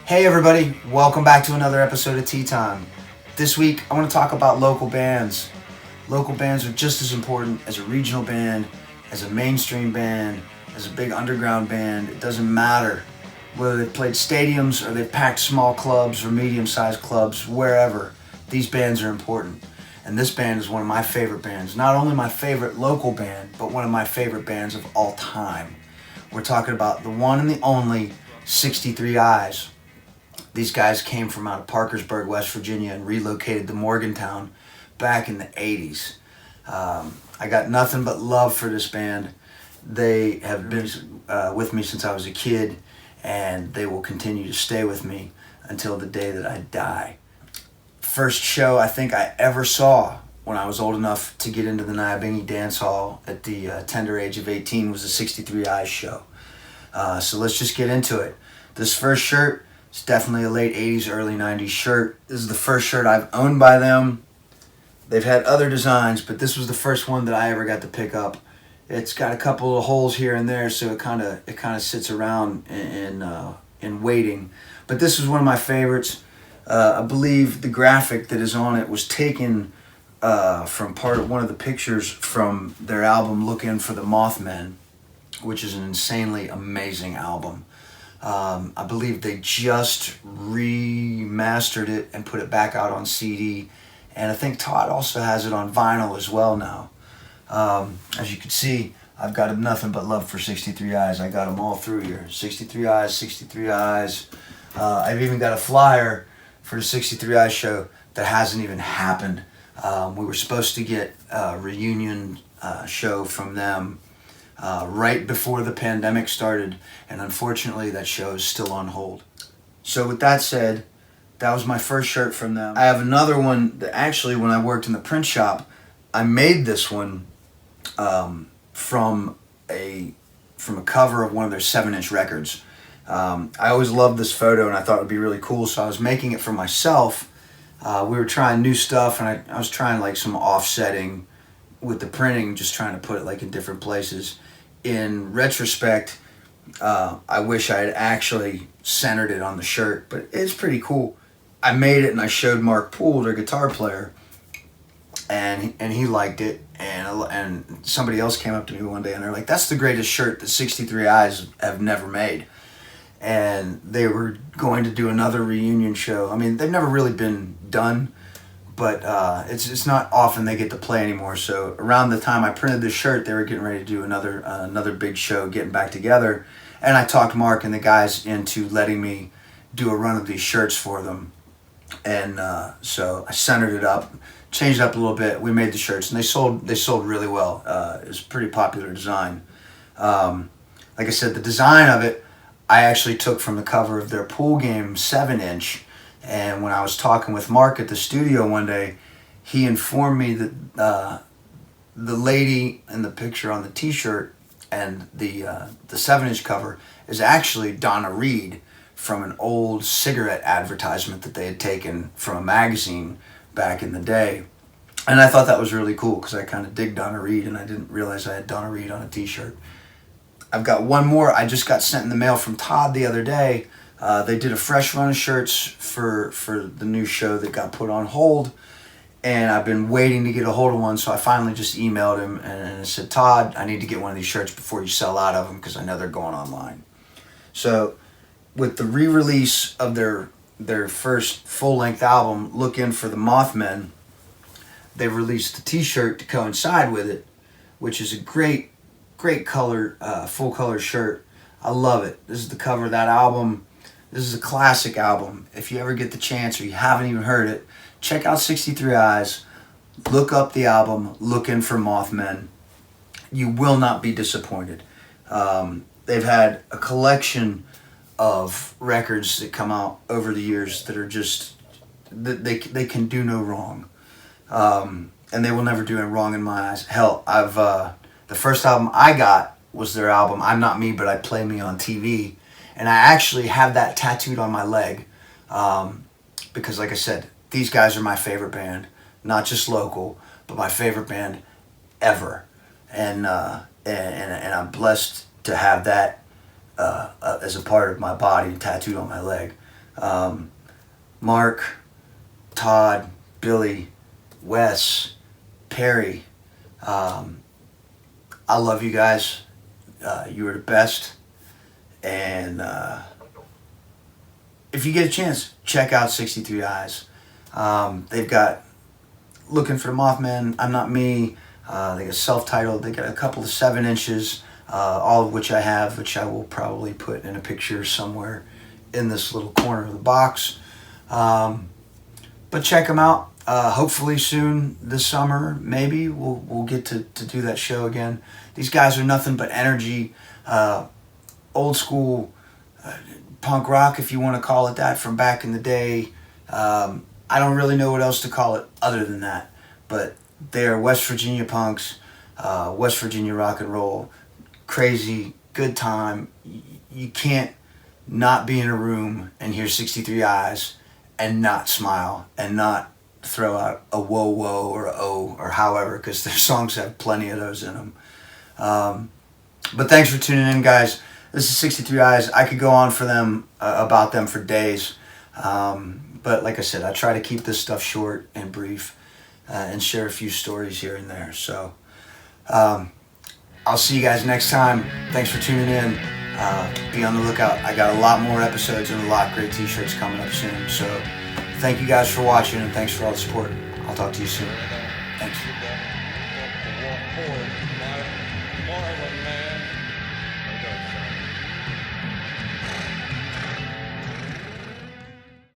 Hey everybody, welcome back to another episode of Tea Time. This week I want to talk about local bands. Local bands are just as important as a regional band, as a mainstream band, as a big underground band. It doesn't matter whether they've played stadiums or they've packed small clubs or medium-sized clubs, wherever. These bands are important. And this band is one of my favorite bands. Not only my favorite local band, but one of my favorite bands of all time. We're talking about the one and the only 63 Eyes. These guys came from out of Parkersburg, West Virginia, and relocated to Morgantown back in the 80s. I got nothing but love for this band. They have been with me since I was a kid, and they will continue to stay with me until the day that I die. First show I think I ever saw when I was old enough to get into the Nyabingi Dance Hall at the tender age of 18 was the 63 Eyes show. So let's just get into it. This first shirt, it's definitely a late 80s, early 90s shirt. This is the first shirt I've owned by them. They've had other designs, but this was the first one that I ever got to pick up. It's got a couple of holes here and there, so it kind of sits around in waiting. But this is one of my favorites. I believe the graphic that is on it was taken from one of the pictures from their album Looking for the Mothmen, which is an insanely amazing album. I believe they just remastered it and put it back out on CD, and I think Todd also has it on vinyl as well now. As you can see, I've got nothing but love for 63 Eyes. I got them all through here. 63 Eyes, 63 Eyes. I've even got a flyer for the 63 Eyes show that hasn't even happened. We were supposed to get a reunion show from them right before the pandemic started, and unfortunately that show is still on hold. So with that said, that was my first shirt from them. I have another one that actually, when I worked in the print shop, I made this one from a cover of one of their 7-inch records. I always loved this photo and I thought it would be really cool, so I was making it for myself. We were trying new stuff, and I was trying like some offsetting with the printing, just trying to put it like in different places. In retrospect, I wish I had actually centered it on the shirt, but it's pretty cool. I made it and I showed Mark Poole, their guitar player, and he liked it, and somebody else came up to me one day and they're like, "That's the greatest shirt that 63 Eyes have never made." And they were going to do another reunion show. I mean, they've never really been done, but it's not often they get to play anymore. So around the time I printed this shirt, they were getting ready to do another big show, getting back together. And I talked Mark and the guys into letting me do a run of these shirts for them. And so I centered it up, changed it up a little bit. We made the shirts, and they sold really well. It was a pretty popular design. Like I said, the design of it I actually took from the cover of their pool game 7-inch. And when I was talking with Mark at the studio one day, he informed me that the lady in the picture on the t-shirt and the 7-inch cover is actually Donna Reed from an old cigarette advertisement that they had taken from a magazine back in the day. And I thought that was really cool because I kind of dig Donna Reed, and I didn't realize I had Donna Reed on a t-shirt. I've got one more I just got sent in the mail from Todd the other day. They did a fresh run of shirts for the new show that got put on hold, and I've been waiting to get a hold of one, so I finally just emailed him and I said, "Todd, I need to get one of these shirts before you sell out of them because I know they're going online." So with the re-release of their first full-length album, Looking for the Mothmen, they released the t-shirt to coincide with it, which is a great color, full color shirt. I love it. This is the cover of that album. This is a classic album. If you ever get the chance or you haven't even heard it, check out 63 Eyes. Look up the album, Looking for Mothmen. You will not be disappointed. They've had a collection of records that come out over the years that are just, they can do no wrong. And they will never do any wrong in my eyes. Hell, the first album I got was their album, I'm Not Me, But I Play Me on TV. And I actually have that tattooed on my leg because, like I said, these guys are my favorite band, not just local, but my favorite band ever. And I'm blessed to have that as a part of my body tattooed on my leg. Mark, Todd, Billy, Wes, Perry. I love you guys. You are the best. And if you get a chance, check out 63 Eyes. They've got Looking for the Mothman, I'm Not Me. They got self-titled. They got a couple of 7 inches, all of which I have, which I will probably put in a picture somewhere in this little corner of the box. But check them out. Hopefully soon this summer, maybe we'll get to do that show again. These guys are nothing but energy, old school punk rock, if you want to call it that, from back in the day. I don't really know what else to call it other than that, but they are West Virginia punks, West Virginia rock and roll, crazy, good time. You can't not be in a room and hear 63 Eyes and not smile and not throw out a whoa whoa or a oh or however, because their songs have plenty of those in them. But thanks for tuning in, guys. This is 63 Eyes. I could go on for them about them for days, but like I said, I try to keep this stuff short and brief and share a few stories here and there. So I'll see you guys next time. Thanks for tuning in. Be on the lookout. I got a lot more episodes and a lot of great t-shirts coming up soon. So thank you guys for watching, and thanks for all the support. I'll talk to you soon. Thanks.